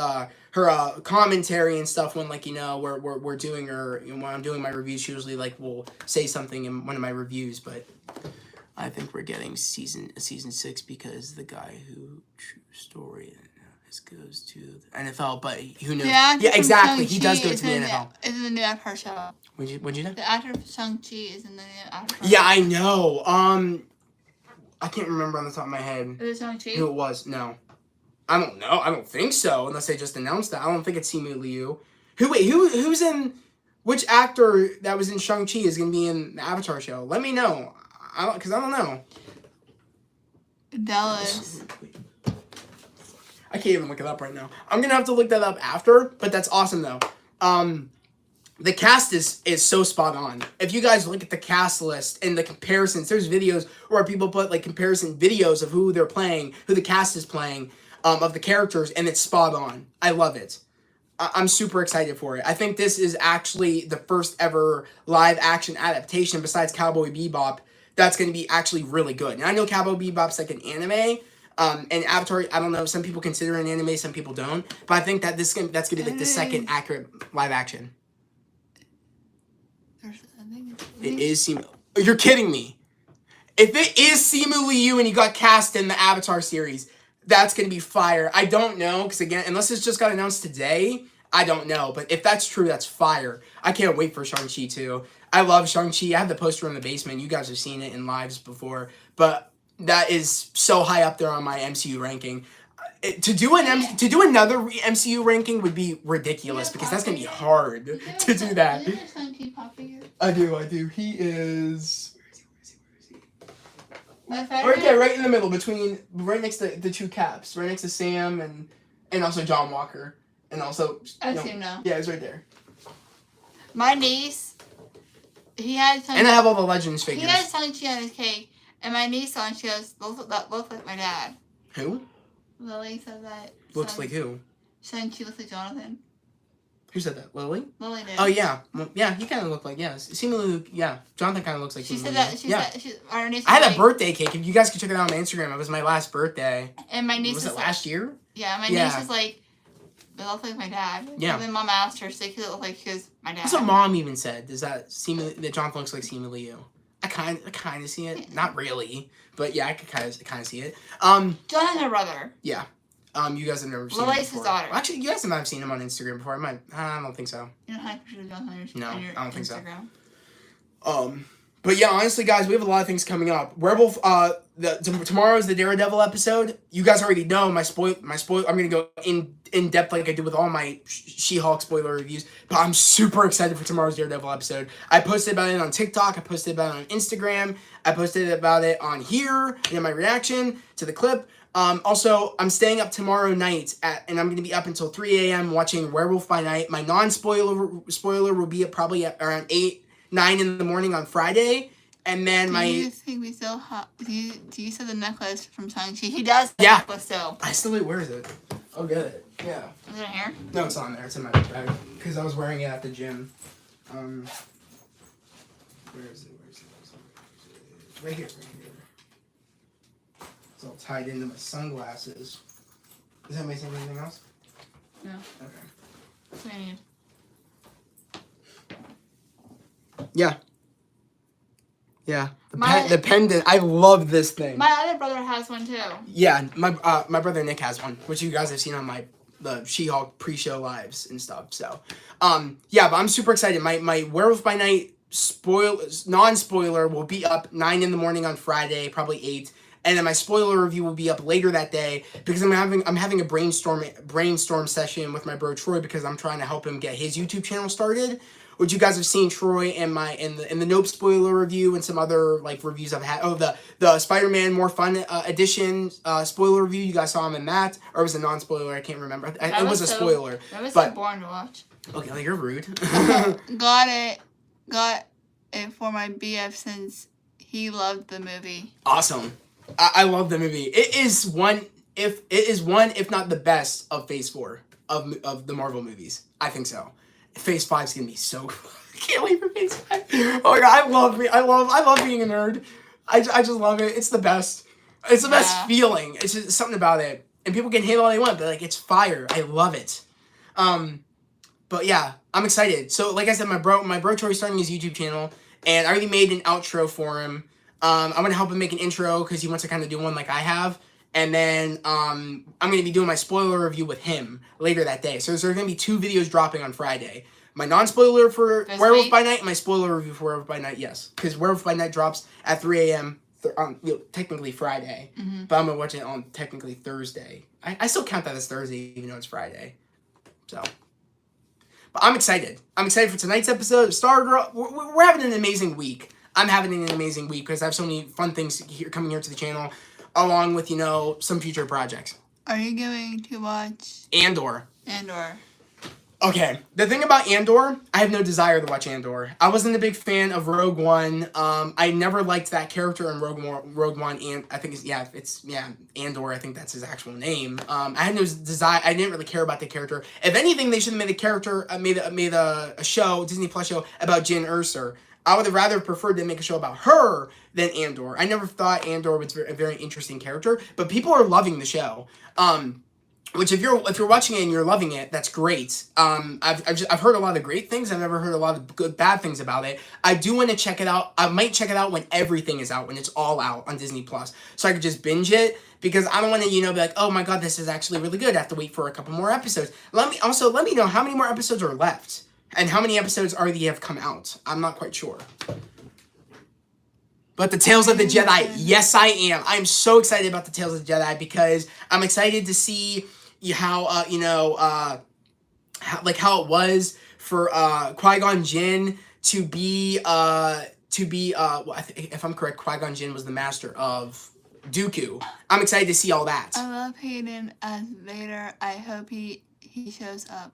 Speaker 1: her commentary and stuff when, like, you know, we're doing her, you know, when I'm doing my reviews. She usually like will say something in one of my reviews, but I think we're getting season 6 because the guy who True Story goes to the NFL, but who knows? Yeah, exactly. He does go to the NFL.
Speaker 2: Is in the new Avatar show.
Speaker 1: What'd you know?
Speaker 2: The actor of Shang-Chi is in the new Avatar.
Speaker 1: Yeah, I know. I can't remember on the top of my head.
Speaker 2: Is it Shang-Chi?
Speaker 1: Who it was? No, I don't know. I don't think so, unless they just announced that. I don't think it's Simu Liu. Who's in? Which actor that was in Shang-Chi is going to be in the Avatar show? Let me know. Because I don't know.
Speaker 2: Dallas.
Speaker 1: I can't even look it up right now. I'm going to have to look that up after, but that's awesome, though. The cast is so spot on. If you guys look at the cast list and the comparisons, there's videos where people put, like, comparison videos of who they're playing, who the cast is playing, of the characters, and it's spot on. I love it. I'm super excited for it. I think this is actually the first ever live-action adaptation besides Cowboy Bebop that's going to be actually really good. And I know Cowboy Bebop's like an anime, and Avatar, I don't know, some people consider it an anime, some people don't. But I think that that's going to be like the second accurate live action. It is Simu. You're kidding me. If it is Simu Liu and he got cast in the Avatar series, that's going to be fire. I don't know, because again, unless it's just got announced today, I don't know. But if that's true, that's fire. I can't wait for Shang-Chi too. I love Shang-Chi. I have the poster in the basement. You guys have seen it in lives before. But that is so high up there on my MCU ranking. To do another MCU ranking would be ridiculous because that's going to be hard to do that. I do. He is... Right there, right in the middle, right next to the two caps, right next to Sam and also John Walker, and also.
Speaker 2: I see him now.
Speaker 1: Yeah, he's right there.
Speaker 2: My niece, he had.
Speaker 1: And I have all the Legends figures.
Speaker 2: He had Shang-Chi on his cake, and my niece saw, and she goes, "That looks like my dad."
Speaker 1: Who?
Speaker 2: Lily said that.
Speaker 1: Looks like who?
Speaker 2: Shang-Chi looks like Jonathan.
Speaker 1: Who said that? Lily?
Speaker 2: Lily did.
Speaker 1: Oh, yeah. Well, yeah, he kind of looked like, yeah. Simu, yeah. Jonathan kind of looks like
Speaker 2: She
Speaker 1: Simu.
Speaker 2: said that. Our niece
Speaker 1: I had a birthday cake. If you guys could check it out on my Instagram, it was my last birthday.
Speaker 2: And my niece
Speaker 1: was it last year?
Speaker 2: Yeah, my niece is like, they look like my dad.
Speaker 1: Yeah.
Speaker 2: And then Mom asked her, so they look like she was my dad.
Speaker 1: That's what Mom even said. Is that Jonathan looks like Simu Liu? I kind of see it. Not really, but yeah, I could kind of see it.
Speaker 2: Jonathan's her brother.
Speaker 1: Yeah. You guys have never seen him
Speaker 2: Lily's
Speaker 1: before.
Speaker 2: his daughter.
Speaker 1: Well, actually, you guys have seen him on Instagram before. I don't think so.
Speaker 2: You know how to Jonathan on your,
Speaker 1: no,
Speaker 2: on your
Speaker 1: I don't think
Speaker 2: Instagram?
Speaker 1: So. But yeah, honestly, guys, we have a lot of things coming up. Werewolf. Tomorrow is the Daredevil episode. You guys already know my spoil. I'm gonna go in depth like I did with all my She-Hulk spoiler reviews. But I'm super excited for tomorrow's Daredevil episode. I posted about it on TikTok. I posted about it on Instagram. I posted about it on here in my reaction to the clip. Also, I'm staying up tomorrow night and I'm going to be up until 3 a.m. watching Werewolf by Night. My spoiler will be probably at around 9 in the morning on Friday. And then
Speaker 2: do you think we still have... Do you still the necklace from Shang-Chi? He does the necklace still.
Speaker 1: I still wait. Where is it? I'll get it. Yeah.
Speaker 2: Is it in here?
Speaker 1: No, it's on there. It's in my bag. Because I was wearing it at the gym. Where is it? Right here. It's all tied into my sunglasses. Does that make sense? Anything else?
Speaker 2: No.
Speaker 1: Okay.
Speaker 2: That's what I need.
Speaker 1: Yeah. Yeah. The pendant. I love this thing.
Speaker 2: My other brother has one too.
Speaker 1: Yeah, my brother Nick has one, which you guys have seen on the She-Hulk pre-show lives and stuff. So, yeah, but I'm super excited. My Werewolf by Night non-spoiler will be up 9 in the morning on Friday, probably 8. And then my spoiler review will be up later that day because I'm having a brainstorm session with my bro Troy because I'm trying to help him get his YouTube channel started. Which you guys have seen Troy in the Nope spoiler review and some other like reviews I've had. Oh, the Spider-Man More Fun edition spoiler review. You guys saw him in that, or was it a non-spoiler? I can't remember. It was a spoiler.
Speaker 2: That was so boring to watch.
Speaker 1: Okay, well, you're rude.
Speaker 2: Got it for my BF since he loved the movie.
Speaker 1: Awesome. I love the movie. It is one, if not the best of Phase 4 of the Marvel movies. I think so. Phase 5 is gonna be so. I can't wait for Phase 5. Oh my god, I love being a nerd. I just love it. It's the best. It's the best feeling. It's just something about it. And people can hate all they want, but like it's fire. I love it. But yeah, I'm excited. So like I said, my bro Troy's starting his YouTube channel, and I already made an outro for him. I'm gonna help him make an intro because he wants to kind of do one like I have. And then I'm going to be doing my spoiler review with him later that day. So there's going to be 2 videos dropping on Friday. My non-spoiler for Werewolf by Night and my spoiler review for Werewolf by Night, yes. Because Werewolf by Night drops at 3 a.m. Technically Friday. Mm-hmm. But I'm going to watch it on technically Thursday. I still count that as Thursday even though it's Friday. So. But I'm excited. I'm excited for tonight's episode of Stargirl. We're having an amazing week. I'm having an amazing week because I have so many fun things coming here to the channel. Along with, some future projects.
Speaker 2: Are you going to watch...
Speaker 1: Andor.
Speaker 2: Okay.
Speaker 1: The thing about Andor, I have no desire to watch Andor. I wasn't a big fan of Rogue One. I never liked that character in Rogue One, and I think it's Andor. I think that's his actual name. I had no desire. I didn't really care about the character. If anything, they should have made the character, made a show, Disney Plus show, about Jyn Erso. I would have rather preferred to make a show about her than Andor. I never thought Andor was a very interesting character, but people are loving the show. Which if you're watching it and you're loving it, that's great. I've heard a lot of great things. I've never heard a lot of bad things about it. I do want to check it out. I might check it out when everything is out, when it's all out on Disney Plus, so I could just binge it. Because I don't want to, be like, oh my god, this is actually really good. I have to wait for a couple more episodes. Let me know how many more episodes are left. And how many episodes already have come out? I'm not quite sure. But the Tales of the Jedi, yes I am. I'm so excited about the Tales of the Jedi because I'm excited to see how, how it was for Qui-Gon Jinn to be, if I'm correct, Qui-Gon Jinn was the master of Dooku. I'm excited to see all that.
Speaker 2: I love Hayden as Vader. I hope he shows up.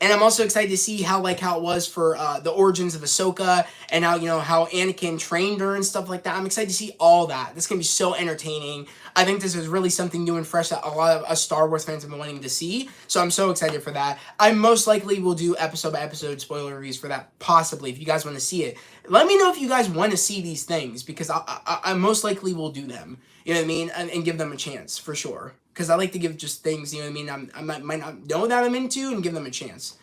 Speaker 1: And I'm also excited to see how it was for the origins of Ahsoka and how Anakin trained her and stuff like that. I'm excited to see all that. This is gonna be so entertaining. I think this is really something new and fresh that a lot of us Star Wars fans have been wanting to see. So I'm so excited for that. I most likely will do episode by episode spoiler reviews for that, possibly, if you guys want to see it. Let me know if you guys want to see these things, because I most likely will do them. You know what I mean? And give them a chance, for sure. Because I like to give just things, you know what I mean, I might not know that I'm into, and give them a chance.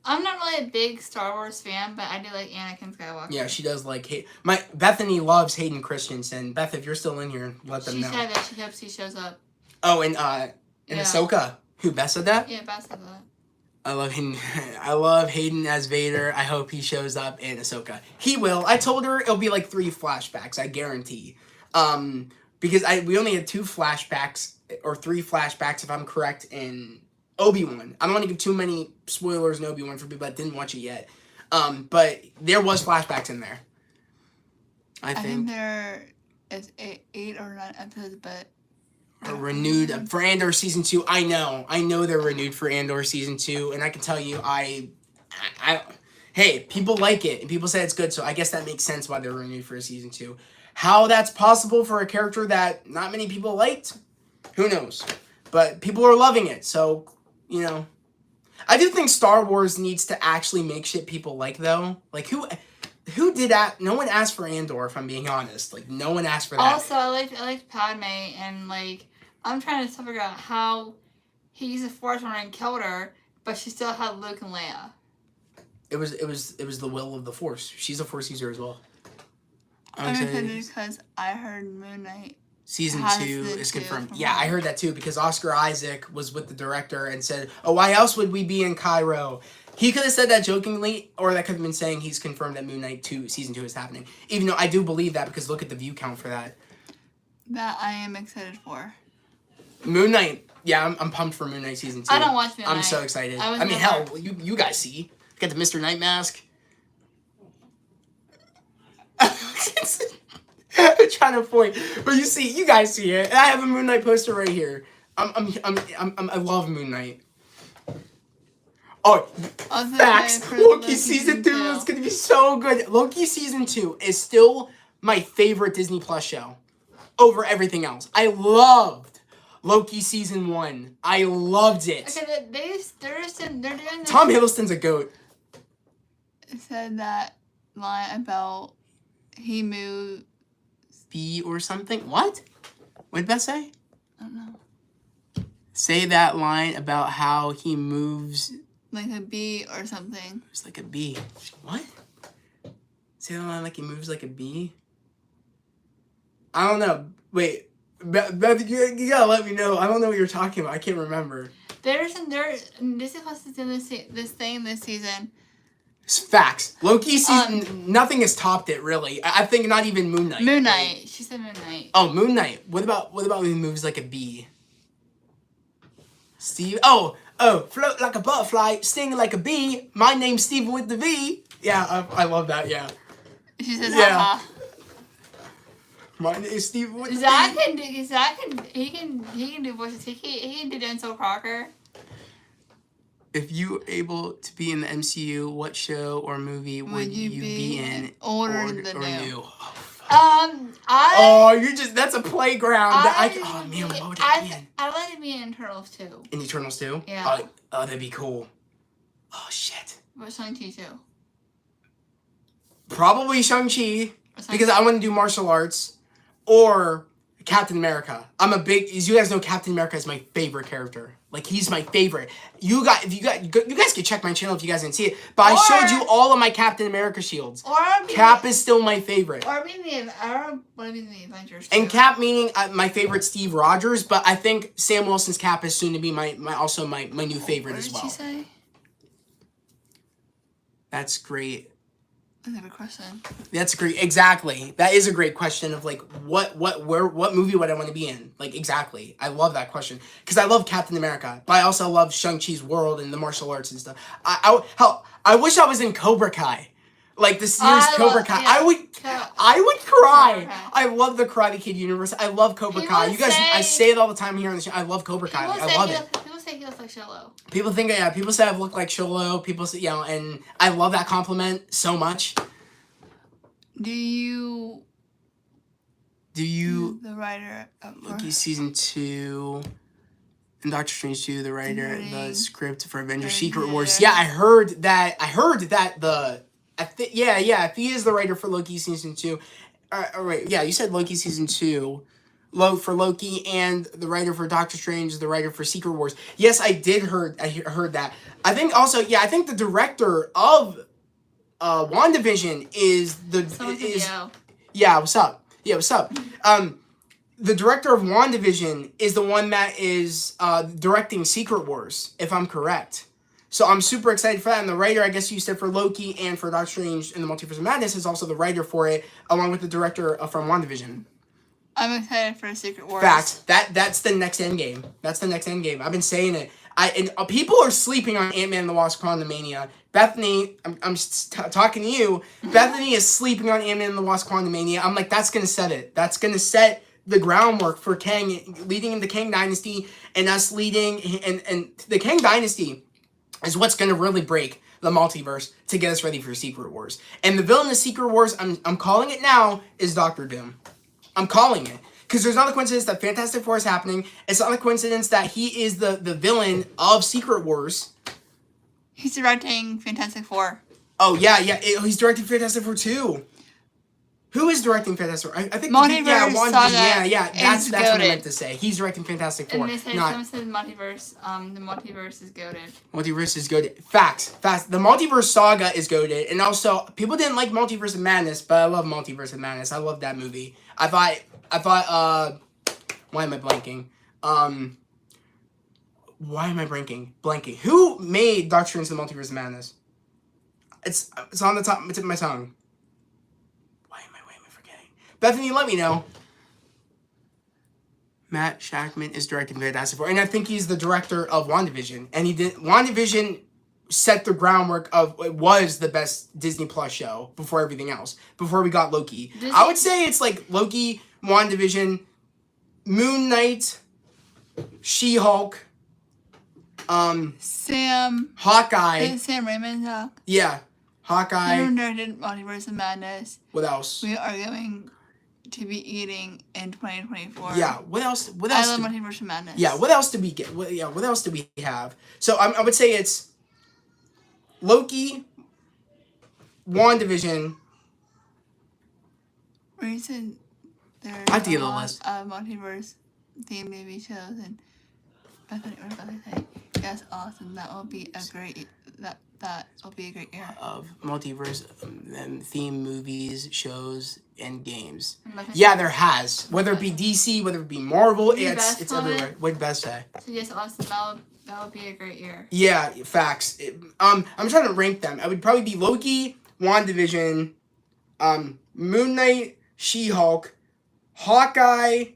Speaker 2: I'm not really a big Star Wars fan, but I do like Anakin Skywalker.
Speaker 1: Yeah, she does like Bethany loves Hayden Christensen. Beth, if you're still in here, let them know.
Speaker 2: She said that she hopes he shows up.
Speaker 1: Oh, and Ahsoka. Who, Beth said that?
Speaker 2: Yeah, Beth said that.
Speaker 1: I love Hayden. I love Hayden as Vader. I hope he shows up in Ahsoka. He will. I told her it'll be like 3 flashbacks. I guarantee. Because we only had 2 flashbacks or 3 flashbacks, if I'm correct, in Obi-Wan. I don't want to give too many spoilers in Obi-Wan for people that didn't watch it yet. But there was flashbacks in there. I think
Speaker 2: there is 8 or 9 episodes, but
Speaker 1: renewed for Andor season 2. I know they're renewed for Andor season 2, and I can tell you, hey, people like it and people say it's good, so I guess that makes sense why they're renewed for season 2. How that's possible for a character that not many people liked, who knows? But people are loving it, so I do think Star Wars needs to actually make shit people like, though. Like, who did that? No one asked for Andor, if I'm being honest. Like, no one asked for that.
Speaker 2: Also, I liked Padme, and I'm trying to figure out how he used the Force when he killed her, but she still had Luke and Leia.
Speaker 1: It was the will of the Force. She's a Force user as well.
Speaker 2: I'm excited because I heard Moon Knight
Speaker 1: season 2 is confirmed. Yeah, I heard that too, because Oscar Isaac was with the director and said, "Oh, why else would we be in Cairo?" He could have said that jokingly, or that could have been saying he's confirmed that Moon Knight season 2 is happening. Even though I do believe that, because look at the view count for that.
Speaker 2: That I am excited for.
Speaker 1: Moon Knight. Yeah, I'm pumped for Moon Knight season 2.
Speaker 2: I don't watch Moon Knight.
Speaker 1: I'm so excited. I mean, hell, you guys see. Got the Mr. Knight mask. I'm trying to point, but you guys see it. I have a Moon Knight poster right here. I love Moon Knight. Oh, facts. Loki season 2 is gonna be so good. Loki season 2 is still my favorite Disney Plus show over everything else. I loved Loki season 1. I loved it.
Speaker 2: Okay, they're doing this.
Speaker 1: Tom Hiddleston's a goat.
Speaker 2: It said that line about he moved.
Speaker 1: B or something? What? What did that say?
Speaker 2: I don't know.
Speaker 1: Say that line about how he moves
Speaker 2: like a bee or something.
Speaker 1: It's like a bee. What? Say that line like he moves like a bee? I don't know. Wait, Beth, you gotta let me know. I don't know what you're talking about. I can't remember.
Speaker 2: Disney Plus is doing this thing this season.
Speaker 1: Facts. Loki season, nothing has topped it, really. I think not even Moon Knight.
Speaker 2: Moon Knight. Right? She said Moon Knight.
Speaker 1: Oh, Moon Knight. What about when he moves like a bee? Steve. Oh, float like a butterfly, sting like a bee. My name's Steven with the V. Yeah, I love that. Yeah.
Speaker 2: She says, haha.
Speaker 1: My name's Steven with the V.
Speaker 2: Zach can do voices. He can do Denzel Crocker.
Speaker 1: If you were able to be in the MCU, what show or movie would you be in?
Speaker 2: Old or new?
Speaker 1: That's a playground. Oh man, what would I be in?
Speaker 2: I'd like to be in Eternals too.
Speaker 1: In Eternals too?
Speaker 2: Yeah.
Speaker 1: Oh, that'd be cool. Oh shit.
Speaker 2: But Shang-Chi too.
Speaker 1: Probably Shang-Chi, because I want to do martial arts, or Captain America. As you guys know, Captain America is my favorite character. Like, he's my favorite. You guys can check my channel if you guys didn't see it. But I showed you all of my Captain America shields. Cap is still my favorite.
Speaker 2: I want to be in the Avengers too.
Speaker 1: And Cap meaning my favorite Steve Rogers, but I think Sam Wilson's Cap is soon to be my new favorite as well.
Speaker 2: What did she say?
Speaker 1: That's great.
Speaker 2: I have a question.
Speaker 1: That's great. Exactly. That is a great question of like what movie would I want to be in? Like, exactly. I love that question because I love Captain America, but I also love Shang-Chi's world and the martial arts and stuff. I wish I was in Cobra Kai. Like the series Cobra Kai. Yeah. I would cry. I love the Karate Kid universe. I love Cobra Kai. You guys, I say it all the time here on the show. I love Cobra Kai. I love it.
Speaker 2: People say he look like Sholo.
Speaker 1: People think, yeah, people say I've looked like Sholo. People say, you know, and I love that compliment so much.
Speaker 2: Do you...
Speaker 1: The
Speaker 2: writer
Speaker 1: Loki season 2 and Doctor Strange 2, the writer, the script for Avengers Secret Wars. Yeah, I heard that if he is the writer for Loki season 2. Right, yeah, you said Loki season 2. For Loki, and the writer for Doctor Strange, the writer for Secret Wars. Yes, I heard that. I think also, I think the director of WandaVision Yeah, what's up? Yeah, what's up? The director of WandaVision is the one that is directing Secret Wars, if I'm correct. So I'm super excited for that. And the writer, I guess you said for Loki and for Doctor Strange in the Multiverse of Madness, is also the writer for it, along with the director from WandaVision.
Speaker 2: I'm excited for Secret Wars.
Speaker 1: Fact. That's the next Endgame. That's the next Endgame. I've been saying it. People are sleeping on Ant-Man and the Wasp: Quantumania. Bethany, I'm talking to you. Bethany is sleeping on Ant-Man and the Wasp: Quantumania. I'm like, that's gonna set it. That's gonna set the groundwork for Kang, leading in the Kang Dynasty, and us leading, and the Kang Dynasty is what's gonna really break the multiverse to get us ready for Secret Wars. And the villain of Secret Wars, I'm calling it now, is Doctor Doom. I'm calling it. Because there's not a coincidence that Fantastic Four is happening. It's not a coincidence that he is the villain of Secret Wars.
Speaker 2: He's directing Fantastic Four.
Speaker 1: Oh, yeah. He's directing Fantastic Four, too. Who is directing Fantastic Four? I think...
Speaker 2: Multiverse Saga.
Speaker 1: That's what I meant to say. He's directing Fantastic Four.
Speaker 2: And they said, someone said multiverse. The multiverse is goated.
Speaker 1: Multiverse is goated. Facts. The Multiverse Saga is goated. And also, people didn't like Multiverse of Madness, but I love Multiverse of Madness. I love that movie. I thought, why am I blanking? Why am I blanking? Who made Doctor Strange the Multiverse of Madness? It's on the tip of my tongue. Why am I forgetting? Bethany, let me know. Matt Shakman is directing Fantastic Four, and I think he's the director of WandaVision. And WandaVision set the groundwork of it was the best Disney Plus show before everything else. Before we got Loki, I would say it's like Loki, WandaVision, Moon Knight, She-Hulk, Hawkeye.
Speaker 2: Sam Raimi's Hawk.
Speaker 1: Yeah, Hawkeye.
Speaker 2: Who directed Multiverse of Madness?
Speaker 1: What else?
Speaker 2: We are going to be eating in 2024.
Speaker 1: Yeah. What else?
Speaker 2: I love Multiverse of Madness.
Speaker 1: Yeah. What else do we get? What else do we have? So I would say it's Loki, WandaVision.
Speaker 2: Recent. There's
Speaker 1: I have to get a list.
Speaker 2: Multiverse themed movie shows, and Bethany, what about I say? That's awesome. That will be a great. That will be a great year
Speaker 1: of multiverse theme movies, shows, and games. Yeah, there has. Whether it be DC, whether it be Marvel, it's everywhere. What did Beth say?
Speaker 2: So yes, awesome. That would be a great year.
Speaker 1: Yeah, facts. I'm trying to rank them. I would probably be Loki, WandaVision, Moon Knight, She-Hulk, Hawkeye,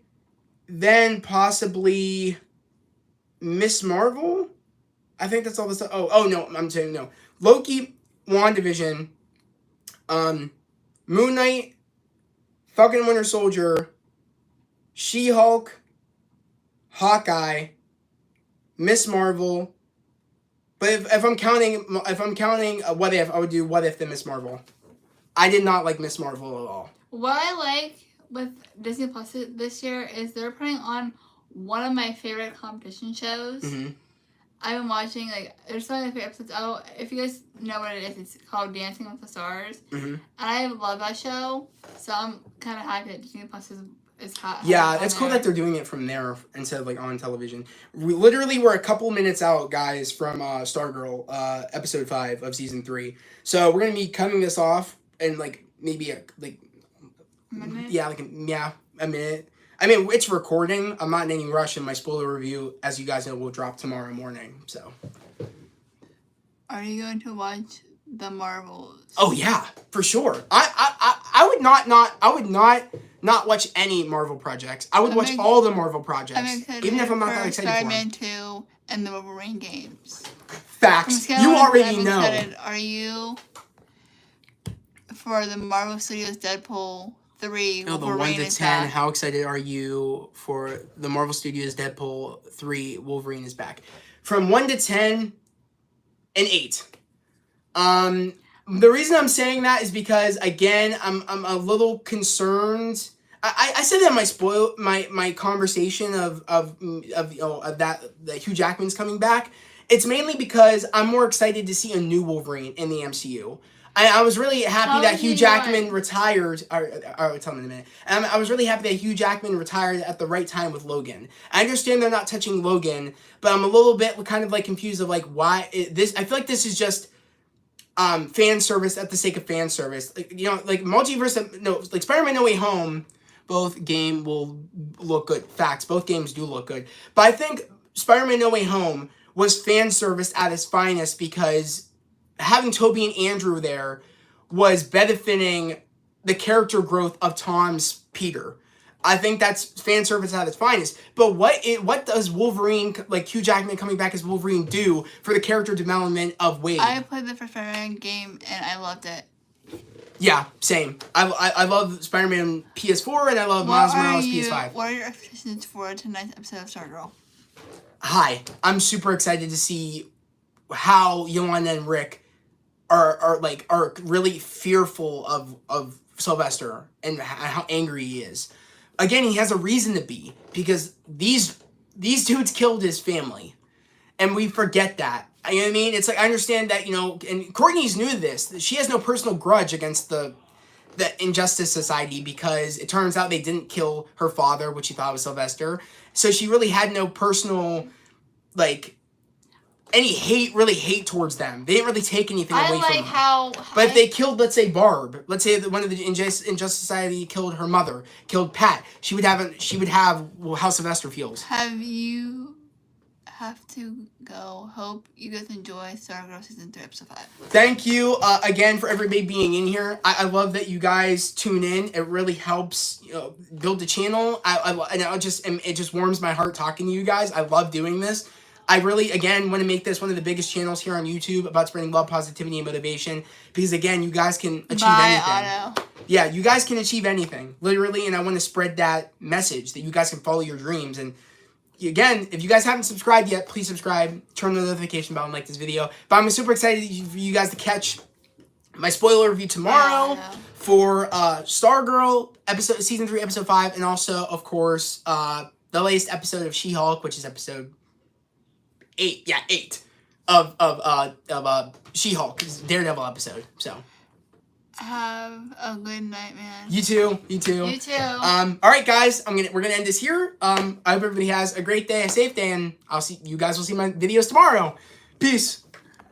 Speaker 1: then possibly Miss Marvel. I think that's all the stuff. Oh no, I'm saying no. Loki, WandaVision, Moon Knight, Falcon and Winter Soldier, She-Hulk, Hawkeye, Miss Marvel. But if I'm counting What If, I would do What If then Miss Marvel. I did not like Miss Marvel at all.
Speaker 2: What I like with Disney Plus this year is they're putting on one of my favorite competition shows.
Speaker 1: Mm-hmm.
Speaker 2: I've been watching, there's some of my favorite episodes. If you guys know what it is, it's called Dancing with the Stars.
Speaker 1: Mm-hmm.
Speaker 2: And I love that show, so I'm kind of happy that Disney Plus is hot.
Speaker 1: Yeah, it's cool that they're doing it from there instead of, on television. We're a couple minutes out, guys, from Stargirl, episode 5 of season 3. So we're going to be cutting this off in, maybe, a
Speaker 2: minute?
Speaker 1: Yeah, a minute. I mean, it's recording. I'm not in any rush, and my spoiler review, as you guys know, will drop tomorrow morning. So,
Speaker 2: are you going to watch the Marvels?
Speaker 1: Oh yeah, for sure. I would not watch any Marvel projects. I would watch all the Marvel projects, even if I'm not that excited for them.
Speaker 2: Spider-Man 2 and the Wolverine games.
Speaker 1: Facts. You already know.
Speaker 2: Are you for the Marvel Studios Deadpool 3,
Speaker 1: the 1 to 10. How excited are you for the Marvel Studios Deadpool 3? Wolverine is back. From 1 to 10, an 8. The reason I'm saying that is because, again, I'm a little concerned. I said that in my conversation of that Hugh Jackman's coming back. It's mainly because I'm more excited to see a new Wolverine in the MCU. I was really happy that Hugh Jackman retired. I'll tell him in a minute. I was really happy that Hugh Jackman retired at the right time with Logan. I understand they're not touching Logan, but I'm a little bit kind of like confused of like why this. I feel like this is just fan service at the sake of fan service. Like, you know, like multiverse. No, like Spider-Man No Way Home. Both game will look good. Facts. Both games do look good. But I think Spider-Man No Way Home was fan service at its finest because having Toby and Andrew there was benefiting the character growth of Tom's Peter. I think that's fan service at its finest. But what does Wolverine, like Hugh Jackman coming back as Wolverine, do for the character development of Wade?
Speaker 2: I played the first Spider-Man game and I loved it.
Speaker 1: Yeah, same. I love Spider-Man PS4 and I love Miles Morales PS5.
Speaker 2: What are your expectations for tonight's episode of Stargirl?
Speaker 1: Hi, I'm super excited to see how Yolanda and Rick are really fearful of Sylvester and how angry he is. Again, he has a reason to be because these dudes killed his family, and we forget that. You know what I mean? It's like I understand that, you know, and Courtney's new to this. She has no personal grudge against the Injustice Society because it turns out they didn't kill her father, which she thought was Sylvester. So she really had no personal, like, any hate towards them. They didn't really take anything away from them. But if they killed, let's say, Barb, let's say that one of the Injustice Society killed her mother, killed Pat, she would have how Sylvester feels.
Speaker 2: Have to go. Hope you guys enjoy Stargirl Season 3, Episode 5.
Speaker 1: Thank you again for everybody being in here. I love that you guys tune in. It really helps, you know, build the channel. It just warms my heart talking to you guys. I love doing this. I really, again, want to make this one of the biggest channels here on YouTube about spreading love, positivity, and motivation. Because, again, you guys can achieve anything.
Speaker 2: Otto.
Speaker 1: Yeah, you guys can achieve anything, literally. And I want to spread that message that you guys can follow your dreams. And again, if you guys haven't subscribed yet, please subscribe, turn on the notification bell, and like this video. But I'm super excited for you guys to catch my spoiler review tomorrow for Stargirl Season 3, Episode 5, and also, of course, the latest episode of She-Hulk, which is episode 8. Yeah, 8 of She-Hulk, Daredevil episode. So
Speaker 2: have a good night, man.
Speaker 1: You too. All right, guys, we're gonna end this here. I hope everybody has a great day, a safe day, and you guys will see my videos tomorrow. Peace.